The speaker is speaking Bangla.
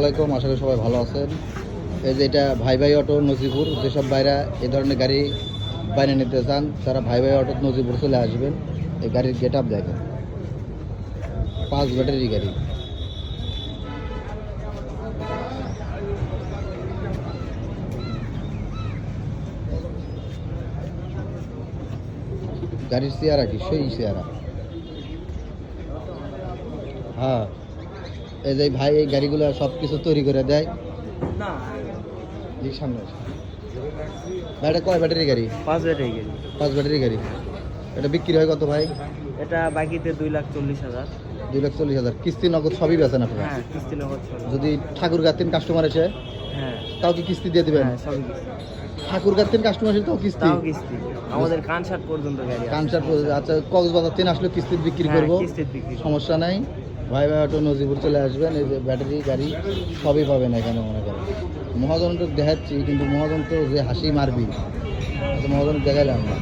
আসসালামাইকুম, আশা করি সবাই ভালো আছেন। এই যে এটা ভাই ভাই অটো নজিপুর, যেসব ভাইরা এই ধরনের গাড়ি বাইরে নিতে চান তারা ভাই ভাই অটো নজিপুর চলে আসবেন। এই গাড়ির গেট আপ দেখেন, 5 ব্যাটারি গাড়ি। গাড়ির চেয়ারা কি সেই চেয়ারা। হ্যাঁ, এই যে ভাই এই গাড়িগুলো সব কিছু তৈরি করে দেয়। না, এই সামনে আছে। ভাই এটা কয় ব্যাটারি গাড়ি? 5 ব্যাটারি গাড়ি। 5 ব্যাটারি গাড়ি। এটা বিক্রি হয় কত ভাই? এটা বাকিতে 2,40,000। 2,40,000 কিস্তি নগদ সবই বেচেন আপনারা? হ্যাঁ, কিস্তি নগদ সব। যদি ঠাকুর গাতিন কাস্টমার এসে হ্যাঁ, তাও কি কিস্তি দিয়ে দিবেন? হ্যাঁ, সবই কিস্তি। ঠাকুর গাতিন কাস্টমার এসে তাও কিস্তি? তাও কিস্তি। আমাদের কানসাট পর্যন্ত গাড়ি আছে। কানসার আচ্ছা, কক্সবাজার থেকে আসলে কিস্তি বিক্রি হ্যাঁ, করবো, কিস্তিতে বিক্রি করব। সমস্যা নাই। ভাই ভাই অটো নজিপুর চলে আসবেন। এই যে ব্যাটারি গাড়ি সবই পাবেন এখানে। মনে করেন মহাজন তো দেখাচ্ছি, কিন্তু মহাজন তো যে হাসি মারবি, মহাজন দেখাইলাম না।